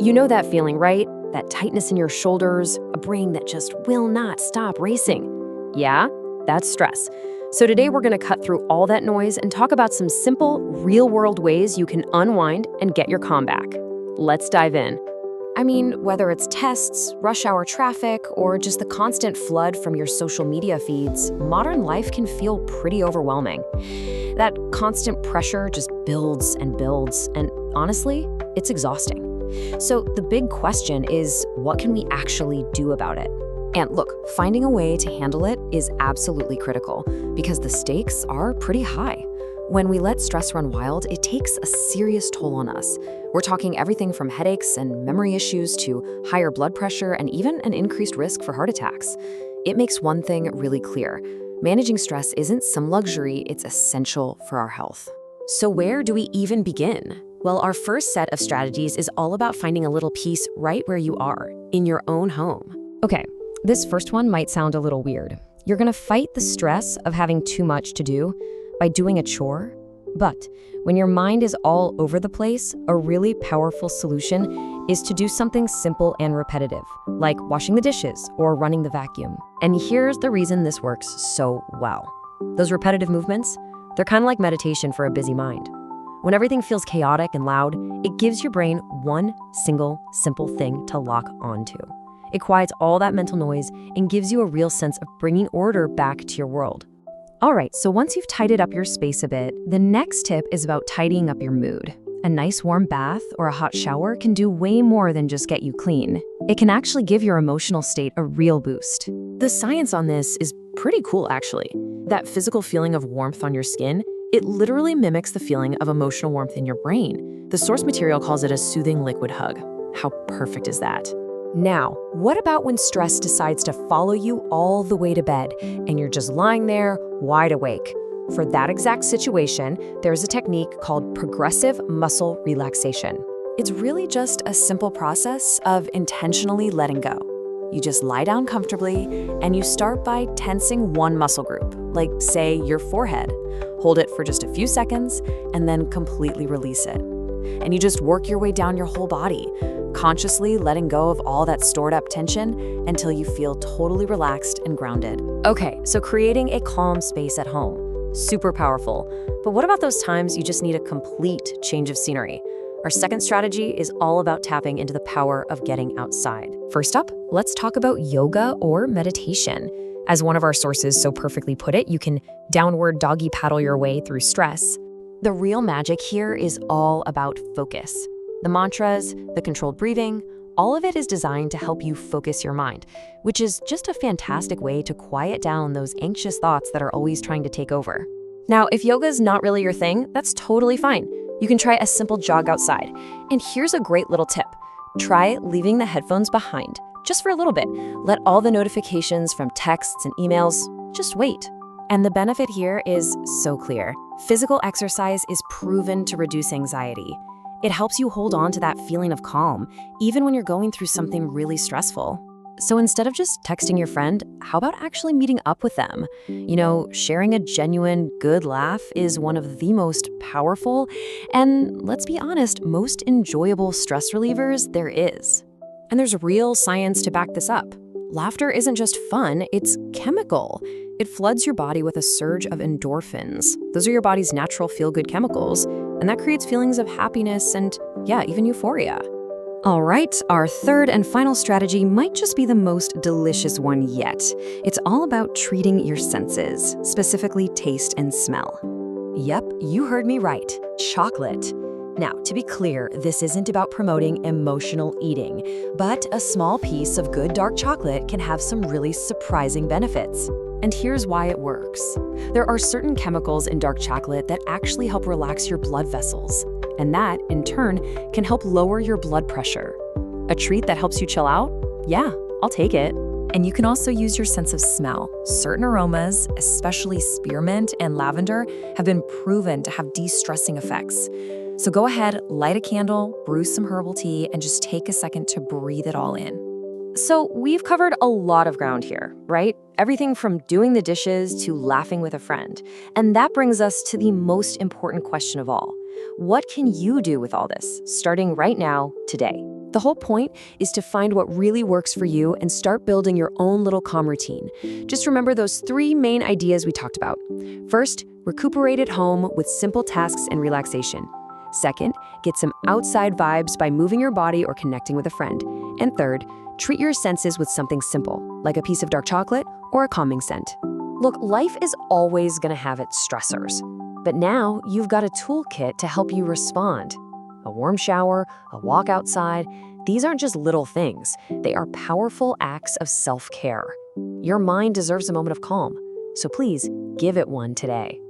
You know that feeling, right? That tightness in your shoulders, a brain that just will not stop racing. Yeah, that's stress. So today we're going to cut through all that noise and talk about some simple, real-world ways you can unwind and get your calm back. Let's dive in. I mean, whether it's tests, rush hour traffic, or just the constant flood from your social media feeds, modern life can feel pretty overwhelming. That constant pressure just builds and builds, and honestly, it's exhausting. So the big question is, what can we actually do about it? And look, finding a way to handle it is absolutely critical because the stakes are pretty high. When we let stress run wild, it takes a serious toll on us. We're talking everything from headaches and memory issues to higher blood pressure and even an increased risk for heart attacks. It makes one thing really clear. Managing stress isn't some luxury, it's essential for our health. So where do we even begin? Well, our first set of strategies is all about finding a little peace right where you are, in your own home. Okay, this first one might sound a little weird. You're gonna fight the stress of having too much to do by doing a chore. But when your mind is all over the place, a really powerful solution is to do something simple and repetitive, like washing the dishes or running the vacuum. And here's the reason this works so well. Those repetitive movements, they're kind of like meditation for a busy mind. When everything feels chaotic and loud, it gives your brain one single, simple thing to lock onto. It quiets all that mental noise and gives you a real sense of bringing order back to your world. All right, so once you've tidied up your space a bit, the next tip is about tidying up your mood. A nice warm bath or a hot shower can do way more than just get you clean. It can actually give your emotional state a real boost. The science on this is pretty cool, actually. That physical feeling of warmth on your skin, it literally mimics the feeling of emotional warmth in your brain. The source material calls it a soothing liquid hug. How perfect is that? Now, what about when stress decides to follow you all the way to bed and you're just lying there wide awake? For that exact situation, there's a technique called progressive muscle relaxation. It's really just a simple process of intentionally letting go. You just lie down comfortably and you start by tensing one muscle group, like say your forehead. Hold it for just a few seconds and then completely release it. And you just work your way down your whole body, consciously letting go of all that stored up tension until you feel totally relaxed and grounded. Okay, so creating a calm space at home, super powerful. But what about those times you just need a complete change of scenery? Our second strategy is all about tapping into the power of getting outside. First up, let's talk about yoga or meditation. As one of our sources so perfectly put it, you can downward doggy paddle your way through stress. The real magic here is all about focus. The mantras, the controlled breathing, all of it is designed to help you focus your mind, which is just a fantastic way to quiet down those anxious thoughts that are always trying to take over. Now, if yoga is not really your thing, that's totally fine. You can try a simple jog outside. And here's a great little tip. Try leaving the headphones behind, just for a little bit. Let all the notifications from texts and emails just wait. And the benefit here is so clear. Physical exercise is proven to reduce anxiety. It helps you hold on to that feeling of calm, even when you're going through something really stressful. So instead of just texting your friend, how about actually meeting up with them? You know, sharing a genuine good laugh is one of the most powerful and, let's be honest, most enjoyable stress relievers there is. And there's real science to back this up. Laughter isn't just fun, it's chemical. It floods your body with a surge of endorphins. Those are your body's natural feel-good chemicals, and that creates feelings of happiness and, yeah, even euphoria. All right, our third and final strategy might just be the most delicious one yet. It's all about treating your senses, specifically taste and smell. Yep, you heard me right, chocolate. Now, to be clear, this isn't about promoting emotional eating, but a small piece of good dark chocolate can have some really surprising benefits. And here's why it works. There are certain chemicals in dark chocolate that actually help relax your blood vessels. And that, in turn, can help lower your blood pressure. A treat that helps you chill out? Yeah, I'll take it. And you can also use your sense of smell. Certain aromas, especially spearmint and lavender, have been proven to have de-stressing effects. So go ahead, light a candle, brew some herbal tea, and just take a second to breathe it all in. So we've covered a lot of ground here, right? Everything from doing the dishes to laughing with a friend. And that brings us to the most important question of all. What can you do with all this, starting right now, today? The whole point is to find what really works for you and start building your own little calm routine. Just remember those 3 main ideas we talked about. First, recuperate at home with simple tasks and relaxation. Second, get some outside vibes by moving your body or connecting with a friend. And third, treat your senses with something simple, like a piece of dark chocolate or a calming scent. Look, life is always going to have its stressors, but now you've got a toolkit to help you respond. A warm shower, a walk outside, these aren't just little things. They are powerful acts of self-care. Your mind deserves a moment of calm, so please give it one today.